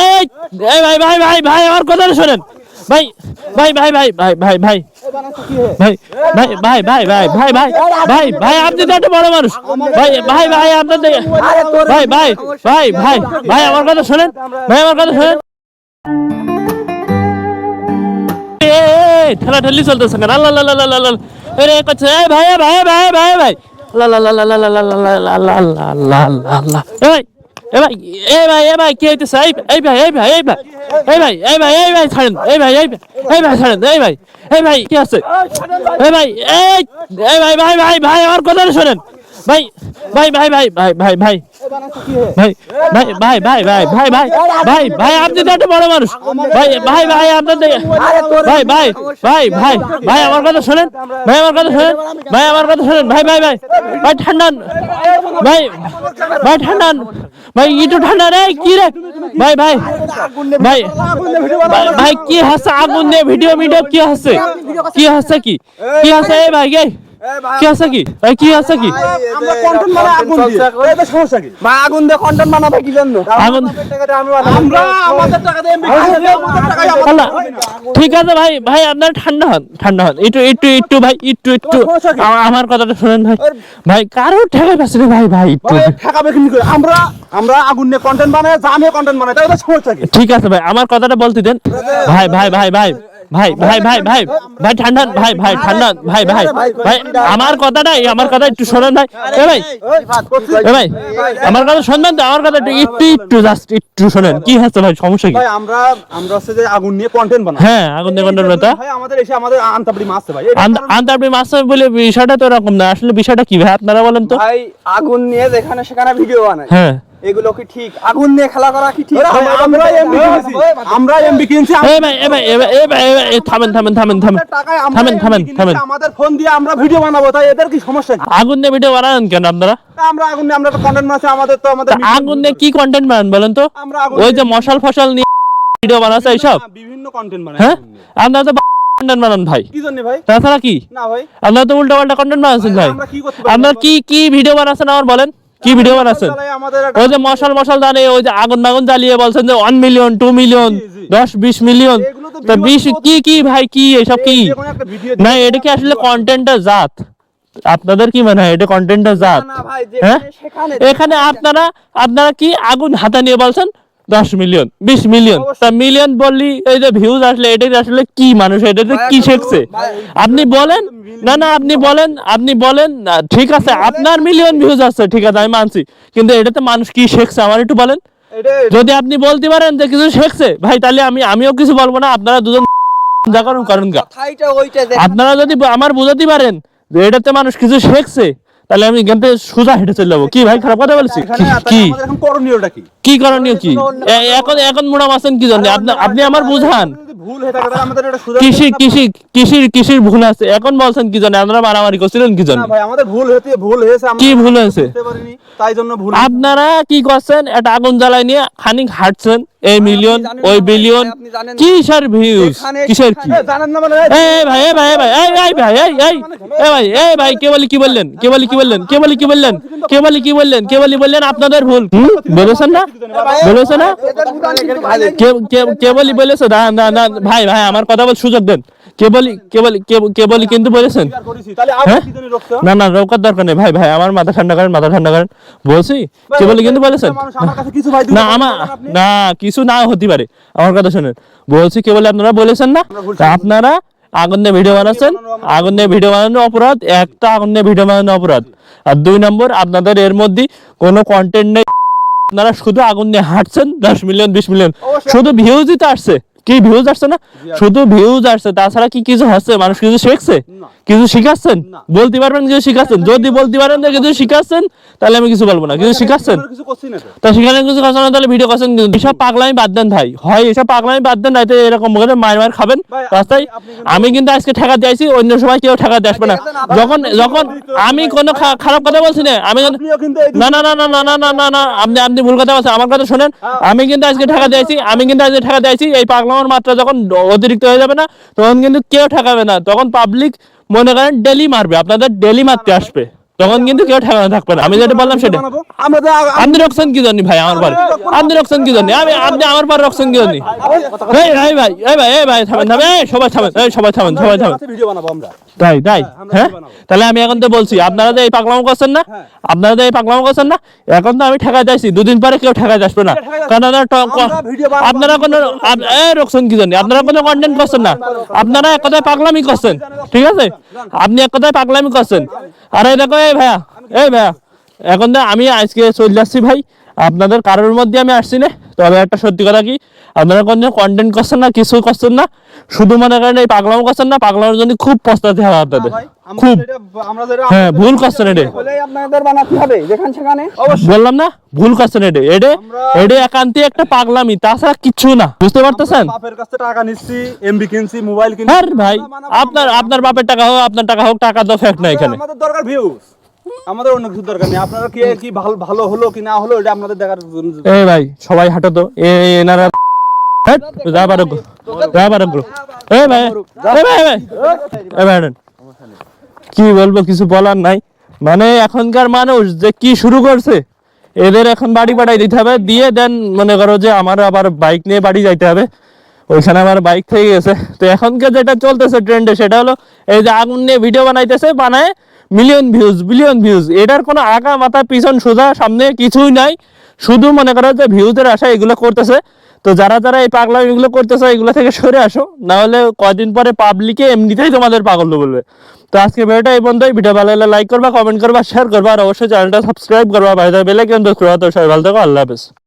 এই এই ভাই ভাই ভাই ভাই আমার কথা শোনেন ভাই ভাই ভাই ভাই ভাই ভাই ভাই ভাই ভাই ভাই ভাই ভাই ভাই ভাই ভাই আপনি তো একটা বড় মানুষ ভাই ভাই ভাই আপনার ভাই ভাই ভাই ভাই ভাই আমার কথা শোনেন ভাই আমার কথা শোনেন ঠেলাঠেলি চলতেছে কেন আল্লাহ আল্লাহ আল্লাহ আল্লাহ আরে করছে এই ভাই ভাই ভাই ভাই ভাই আল্লাহ আল্লাহ আল্লাহ আল্লাহ আল্লাহ আল্লাহ আল্লাহ আল্লাহ আল্লাহ এই ভাই কি হইতেছে এই ভাই ছাড়েন এই ভাই ছাড়েন এই ভাই কি আছে এই ভাই ভাই ভাই ভাই আমার কথা শোনেন ভাই ভাই ভাই ভাই ভাই ভাই ভাই ভাই ভাই ভাই ভাই ভাই ভাই ভাই ভাই আপনি তো একটা বড় মানুষ ভাই ভাই ভাই আপনার ভাই ভাই ভাই ভাই ভাই আমার কথা শোনেন ভাই আমার কথা শোনেন ভাই আমার কথা শোনেন ভাই ভাই ভাই ভাই ঠান্ডান ভাই ভাই ঠান্ডান ভাই একটু ঠান্ডা রে কি রে ভাই ভাই ভাই ভাই কি হাসছে আগুন দিয়ে ভিডিও কি হাসছে কি হাসছে কি হাসছে এই ভাই কি আছে কি ভাই কি আছে কি আমরা কন্টেন্ট বানাই আগুন দিয়ে এটা সমস্যা কি ভাই আগুন দিয়ে কন্টেন্ট বানাবে কি জন্য আগুন আমরা আমাদের টাকা দিয়ে আমাদের টাকা আল্লাহ ঠিক আছে ভাই ভাই আপনারা ঠান্ডা হন একটু ভাই একটু আমার কথাটা শুনেন ভাই ভাই কারো ঠেকা পাচ্ছে না ভাই ভাই একটু ঠাকাবে কি করে আমরা আগুন দিয়ে কন্টেন্ট বানাই জামে কন্টেন্ট বানাই এটা সমস্যা কি ঠিক আছে ভাই আমার কথাটা বলতে দেন ভাই ভাই ভাই ভাই ভাই ভাই ভাই ভাই ভাই ঠান্ডা ভাই ঠান্ডা ভাই ভাই ভাই আমার কথা একটু শোনেন ভাই ভাই আমার কথা শুনবেন তো আমার কথা একটু জাস্ট একটু শোনেন কি হচ্ছে ভাই সমস্যা কি ভাই আমরা হচ্ছে যে আগুন নিয়ে কন্টেন্ট বানাই হ্যাঁ আগুন নিয়ে কন্টেন্ট বানাই ভাই আমাদের আন্তাবড়ি মাছ ভাই আন্তাবড়ি মাছ বলে বিষয়টা তো এরকম না আসলে বিষয়টা কি ভাই আপনারা বলেন তো ভাই আগুন নিয়ে যেখানে সেখানে ভিডিও বানাই হ্যাঁ এগুলো কি ঠিক আগুন নিয়ে খেলা করা কি ঠিক আমরা এমবি কিনছি থামেন আমাদের ফোন দিয়ে আমরা ভিডিও বানাবো তাই এদের কি সমস্যা কি আগুন দিয়ে ভিডিও বানান কেন আপনারা আমরা তো কন্টেন্ট বানাচ্ছি আমাদের আগুন দিয়ে কি কন্টেন্ট বানান বলেন তো ওই যে মশাল ফসল নিয়ে ভিডিও বানাচ্ছে এইসব বিভিন্ন কন্টেন্ট বানাই হ্যাঁ আপনারা তো কন্টেন্ট বানান ভাই কি জন্য ভাই তাছাড়া কি না ভাই আপনারা তো উল্টা কন্টেন্ট বানাচ্ছেন ভাই আপনারা কি ভিডিও বানাচ্ছেন আমার বলেন কি ভিডিও বানাচ্ছেন ওই যে মশাল দানে ওই যে আগুন জ্বালিয়ে বলছেন যে 1 মিলিয়ন 2 মিলিয়ন 10-20 মিলিয়ন তা 20 কি ভাই কি এসব কি না এটা কি আসলে কন্টেন্টের জাত আপনাদের কি মনে হয় এটা কন্টেন্টের জাত হ্যাঁ এখানে আপনারা কি আগুন হাতে নিয়ে বলছেন 10 মিলিয়ন 20 মিলিয়ন তা মিলিয়ন বললি এই যে ভিউজ আসলে এটা আসলে কি মানুষ এটাতে কি শিখছে আপনি বলেন না আপনি বলেন ঠিক আছে আপনার মিলিয়ন ভিউজ আছে ঠিক আছে আমি মানছি কিন্তু এটাতে মানুষ কি শিখছে আমার একটু বলেন যদি আপনি বলতে পারেন যে কিছু শিখছে ভাই তাহলে আমিও কিছু বলবো না আপনারা দুজন যা কারণ আপনারা যদি আমার বোঝাতে পারেন যে এটাতে মানুষ কিছু শিখছে তাহলে আমি এখান থেকে সোজা হেঁটে চলে যাবো কি ভাই খারাপ কথা বলছি কি করণীয় কি এখন মোড়া মাছেন কি জন্য আপনি আমার বুঝান কৃষির ভুল আছে এখন বলছেন কি জন্য আপনারা মারামারি করছিলেন কি জন্য কি ভুল হয়েছে আপনারা কি করছেন একটা আগুন জ্বালাই নিয়ে খানিক হাঁটছেন এই মিলিয়ন ওই বিলিয়ন কিসের ভিউজ কিসের কি ভাই কে বললেন আপনাদের ভুল বলেছেন না কে বলেছে না ভাই আমার কথা বল সুযোগ দেন কে বলি কিন্তু বলেছেন না রোকার দরকার নেই ভাই আমার মাথা ঠান্ডা করেন বলছি কে বলি কিন্তু বলেছেন না কিছু না হতে পারে আমার কথা শুনেন বলছি কে বলে আপনারা বলেছেন না আপনারা আগুন দিয়ে ভিডিও বানাচ্ছেন আগুন দিয়ে ভিডিও বানানো অপরাধ একটা আগুন দিয়ে ভিডিও বানানো অপরাধ আর 2 নম্বর আপনাদের এর মধ্যে কোনো কন্টেন্ট নেই আপনারা শুধু আগুন দিয়ে হাঁটছেন 10 মিলিয়ন 20 মিলিয়ন শুধু ভিউজই তো আসছে কি ভিউজ আসছে না শুধু ভিউজ আসছে তাছাড়া কি কিছু হচ্ছে মানুষ কিছু শিখছে কিছু শিখাচ্ছেন বলতে পারবেন কিছু শিখাচ্ছেন যদি বলতে পারেন যে কিছু শিখাচ্ছেন তাহলে আমি কিছু বলবো না কিছু শিখাচ্ছেন তা সেখানে কিছু কথা না তাহলে ভিডিও করছেন এসব পাগলামি বাদ দেন ভাই হয় এসব পাগলামি বাদ দেন নাইতে এরকম করে মার খাবেন রাস্তায় আমি কিন্তু আজকে ঠেকা দিয়েছি অন্য সময় কেউ ঠেকা দিয়ে আসবে না যখন আমি কোনো খারাপ কথা বলছি না আমি না আপনি ভুল কথা বলছেন আমার কথা শোনেন আমি কিন্তু আজকে ঠেকা দিয়েছি এই পাগলামের মাত্রা যখন অতিরিক্ত হয়ে যাবে না তখন কিন্তু কেউ ঠেকাবে না তখন পাবলিক মনে করেন ডেলি মারবে আপনাদের ডেলি মারতে আসবে তখন কিন্তু কেউ ঠেকানো থাকবে না, আমি যেটা বললাম সেটা। আমরা তো আপনি রকছেন কি জানি ভাই আমার পরে, আপনি রকছেন কি জানি, আপনি আমার পরে রকছেন কি জানি। এই ভাই থামেন থামেন, এই সবাই থামেন, এই সবাই থামেন, সবাই থামেন। ভিডিও বানাবো আমরা। তাই হ্যাঁ, তাহলে আমি এখন তো বলছি আপনারা যে এই পাগলামো করছেন না, আপনারা যে এই পাগলামো করছেন না, এখন তো আমি ঠেকাই যাইছি, দুদিন পরে কেউ ঠেকাই আসবে না, কারণ আপনারা কোনো রকছেন কি জানি, আপনারা কোনো কন্টেন্ট করছেন না, আপনারা এক কথায় পাগলামি করছেন, ঠিক আছে, আপনি এক কথায় পাগলামি করছেন। আর এই দেখো এই ভাইয়া এখন তো আমি আজকে চলে যাচ্ছি ভাই, আপনাদের কারোর মধ্যে আমি আসছি না। তবে একটা সত্যি কথা কি, আপনারা কোনো কন্টেন্ট করছেন না, কিছু করছেন না, শুধু মনে করেন এই পাগলামো করছেন না, পাগলামোর জন্য খুব পস্তাতে হবে আপনাদের, খুব। হ্যাঁ, ভুল করছেন এটা, আপনাদের বানাতে হবে যেখানে সেখানে। বললাম না ভুল করছেন এটা, এটা একান্তই একটা পাগলামি, তাছাড়া কিচ্ছু না, বুঝতে পারতেছেন? বাপের কাছে টাকা নিচ্ছি, এমবি কিনছি, মোবাইল কিনছি। আর ভাই আপনার বাপের টাকা হোক, আপনার টাকা হোক, টাকা তো ফ্যাক্ট না এখানে। আমাদের দরকার ভিউজ, আমাদের অন্য কিছু দরকার নেই। আপনারা কি ভালো হলো কি না হলো এটা আপনাদের দেখার জন্য। এই ভাই সবাই হাঁটো তো, এনারা যা পারো এই ভাই হাঁটেন। কি বলবো, কিছু বলার নাই। মানে এখনকার মানুষ যে কি শুরু করছে, এদের এখন বাড়ি পাঠাই দিতে হবে, দিয়ে দেন মনে করো যে আমার আবার বাইক নিয়ে বাড়ি যাইতে হবে, ওইখানে আমার বাইক থেকে গেছে। তো এখনকার যেটা চলতেছে ট্রেন্ডে, সেটা হলো এই যে আগুন নিয়ে ভিডিও বানাইতেছে, বানায় বিলিয়ন ভিউজ, এটার কোনো আগা মাথা পিছন সোজা সামনে কিছুই নাই, শুধু মনে করো যে ভিউজের আশা এগুলো করতেছে। তো যারা এই পাগলামি এগুলো করতেছে, এগুলো থেকে সরে আসো, না হলে কয়দিন পরে পাবলিকে এমনিতেই তোমাদের পাগল বলবে। তো আজকে ভিডিওটা এই পর্যন্তই। ভিডিও ভালো লাগলে লাইক করবা, কমেন্ট করবা, শেয়ার করবা, আর অবশ্যই চ্যানেলটা সাবস্ক্রাইব করবা, বাইরে বেল আইকন প্রেস করবা। তো সবাই ভালো থাকো, আল্লাহ হাফেজ।